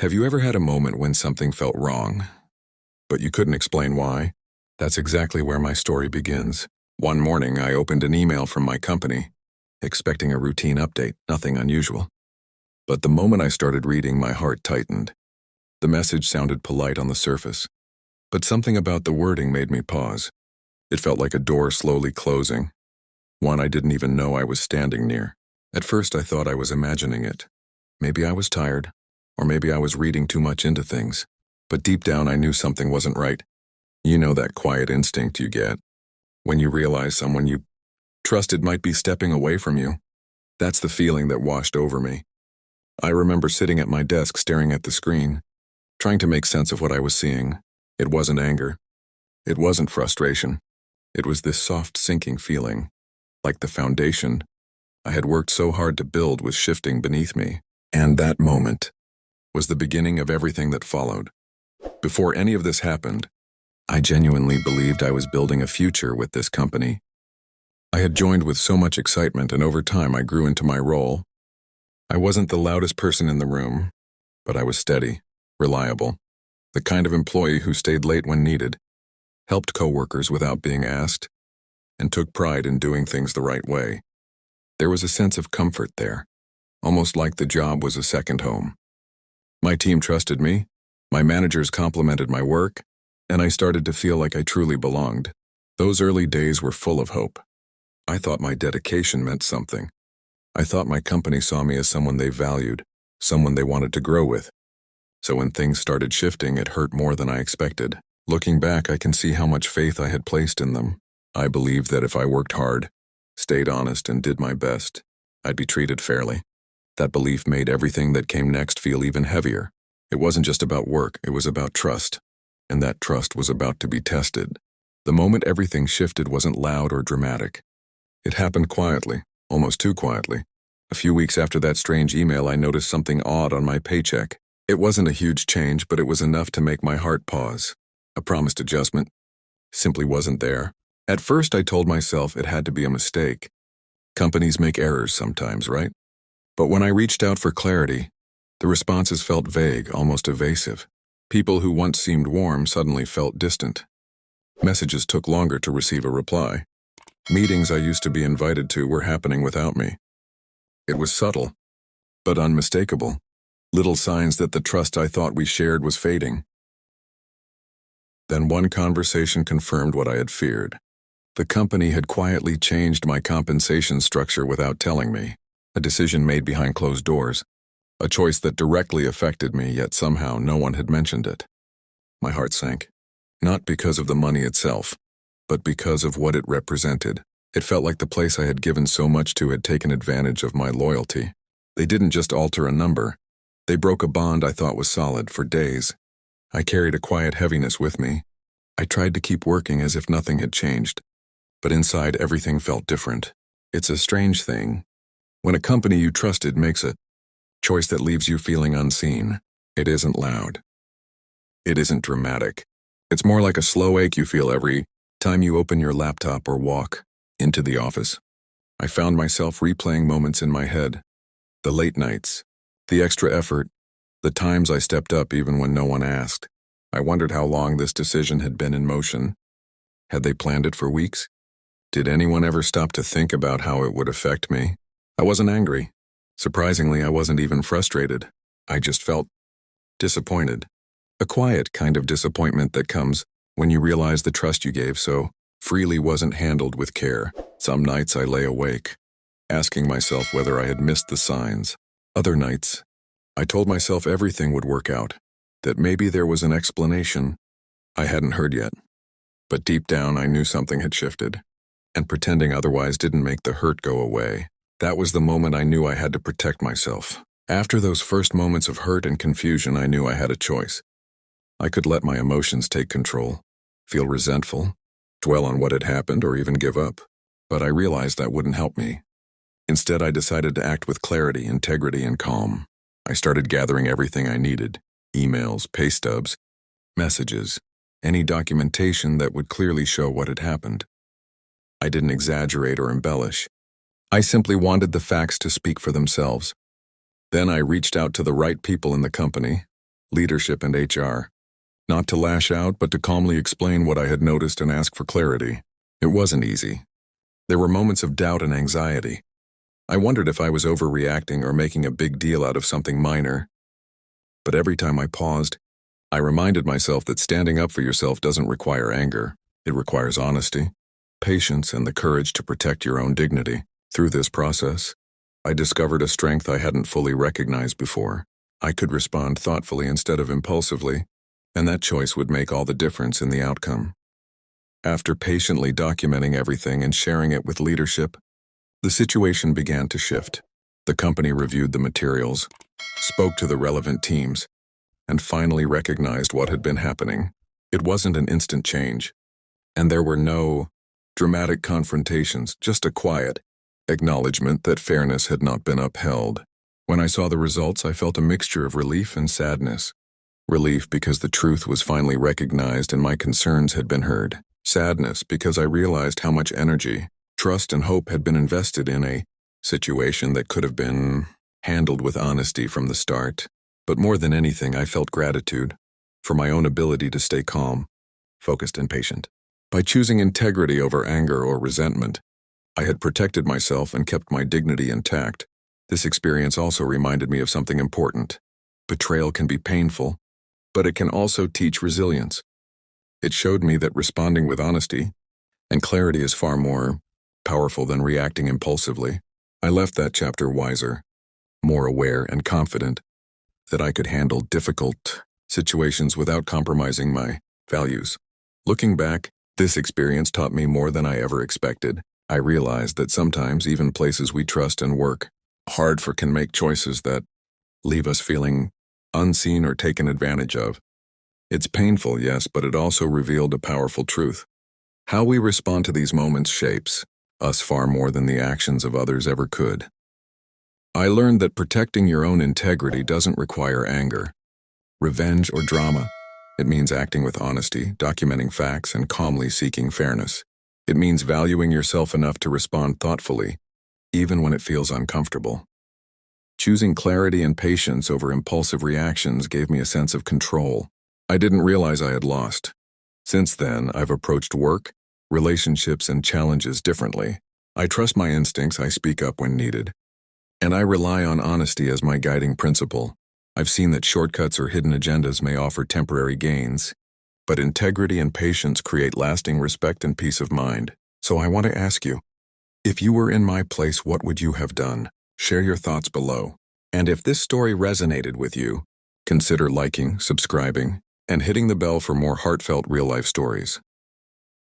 Have you ever had a moment when something felt wrong, but you couldn't explain why? That's exactly where my story begins. One morning, I opened an email from my company, expecting a routine update, nothing unusual. But the moment I started reading, my heart tightened. The message sounded polite on the surface, but something about the wording made me pause. It felt like a door slowly closing, one I didn't even know I was standing near. At first, I thought I was imagining it. Maybe I was tired, or maybe I was reading too much into things. But deep down, I knew something wasn't right. You know that quiet instinct you get when you realize someone you trusted might be stepping away from you. That's the feeling that washed over me. I remember sitting at my desk staring at the screen, trying to make sense of what I was seeing. It wasn't anger. It wasn't frustration. It was this soft sinking feeling, like the foundation I had worked so hard to build was shifting beneath me. And that moment was the beginning of everything that followed. Before any of this happened, I genuinely believed I was building a future with this company. I had joined with so much excitement, and over time I grew into my role. I wasn't the loudest person in the room, but I was steady, reliable, the kind of employee who stayed late when needed, helped coworkers without being asked, and took pride in doing things the right way. There was a sense of comfort there, almost like the job was a second home. My team trusted me, my managers complimented my work, and I started to feel like I truly belonged. Those early days were full of hope. I thought my dedication meant something. I thought my company saw me as someone they valued, someone they wanted to grow with. So when things started shifting, it hurt more than I expected. Looking back, I can see how much faith I had placed in them. I believed that if I worked hard, stayed honest, and did my best, I'd be treated fairly. That belief made everything that came next feel even heavier. It wasn't just about work, it was about trust. And that trust was about to be tested. The moment everything shifted wasn't loud or dramatic. It happened quietly, almost too quietly. A few weeks after that strange email, I noticed something odd on my paycheck. It wasn't a huge change, but it was enough to make my heart pause. A promised adjustment simply wasn't there. At first, I told myself it had to be a mistake. Companies make errors sometimes, right? But when I reached out for clarity, the responses felt vague, almost evasive. People who once seemed warm suddenly felt distant. Messages took longer to receive a reply. Meetings I used to be invited to were happening without me. It was subtle, but unmistakable. Little signs that the trust I thought we shared was fading. Then one conversation confirmed what I had feared. The company had quietly changed my compensation structure without telling me. A decision made behind closed doors. A choice that directly affected me, yet somehow no one had mentioned it. My heart sank. Not because of the money itself, but because of what it represented. It felt like the place I had given so much to had taken advantage of my loyalty. They didn't just alter a number. They broke a bond I thought was solid. For days, I carried a quiet heaviness with me. I tried to keep working as if nothing had changed, but inside everything felt different. It's a strange thing. When a company you trusted makes a choice that leaves you feeling unseen, it isn't loud. It isn't dramatic. It's more like a slow ache you feel every time you open your laptop or walk into the office. I found myself replaying moments in my head. The late nights, the extra effort, the times I stepped up even when no one asked. I wondered how long this decision had been in motion. Had they planned it for weeks? Did anyone ever stop to think about how it would affect me? I wasn't angry. Surprisingly, I wasn't even frustrated. I just felt disappointed. A quiet kind of disappointment that comes when you realize the trust you gave so freely wasn't handled with care. Some nights I lay awake, asking myself whether I had missed the signs. Other nights, I told myself everything would work out, that maybe there was an explanation I hadn't heard yet. But deep down, I knew something had shifted, and pretending otherwise didn't make the hurt go away. That was the moment I knew I had to protect myself. After those first moments of hurt and confusion, I knew I had a choice. I could let my emotions take control, feel resentful, dwell on what had happened, or even give up. But I realized that wouldn't help me. Instead, I decided to act with clarity, integrity, and calm. I started gathering everything I needed: emails, pay stubs, messages, any documentation that would clearly show what had happened. I didn't exaggerate or embellish. I simply wanted the facts to speak for themselves. Then I reached out to the right people in the company, leadership, and HR. Not to lash out, but to calmly explain what I had noticed and ask for clarity. It wasn't easy. There were moments of doubt and anxiety. I wondered if I was overreacting or making a big deal out of something minor. But every time I paused, I reminded myself that standing up for yourself doesn't require anger. It requires honesty, patience, and the courage to protect your own dignity. Through this process, I discovered a strength I hadn't fully recognized before. I could respond thoughtfully instead of impulsively, and that choice would make all the difference in the outcome. After patiently documenting everything and sharing it with leadership, the situation began to shift. The company reviewed the materials, spoke to the relevant teams, and finally recognized what had been happening. It wasn't an instant change, and there were no dramatic confrontations, just a quiet acknowledgement that fairness had not been upheld. When I saw the results, I felt a mixture of relief and sadness. Relief because the truth was finally recognized and my concerns had been heard. Sadness because I realized how much energy, trust, and hope had been invested in a situation that could have been handled with honesty from the start. But more than anything, I felt gratitude for my own ability to stay calm, focused, and patient. By choosing integrity over anger or resentment, I had protected myself and kept my dignity intact. This experience also reminded me of something important. Betrayal can be painful, but it can also teach resilience. It showed me that responding with honesty and clarity is far more powerful than reacting impulsively. I left that chapter wiser, more aware, and confident that I could handle difficult situations without compromising my values. Looking back, this experience taught me more than I ever expected. I realized that sometimes even places we trust and work hard for can make choices that leave us feeling unseen or taken advantage of. It's painful, yes, but it also revealed a powerful truth. How we respond to these moments shapes us far more than the actions of others ever could. I learned that protecting your own integrity doesn't require anger, revenge, or drama. It means acting with honesty, documenting facts, and calmly seeking fairness. It means valuing yourself enough to respond thoughtfully, even when it feels uncomfortable. Choosing clarity and patience over impulsive reactions gave me a sense of control I didn't realize I had lost. Since then, I've approached work, relationships, and challenges differently. I trust my instincts, I speak up when needed, and I rely on honesty as my guiding principle. I've seen that shortcuts or hidden agendas may offer temporary gains, but integrity and patience create lasting respect and peace of mind. So I want to ask you, if you were in my place, what would you have done? Share your thoughts below. And if this story resonated with you, consider liking, subscribing, and hitting the bell for more heartfelt real-life stories.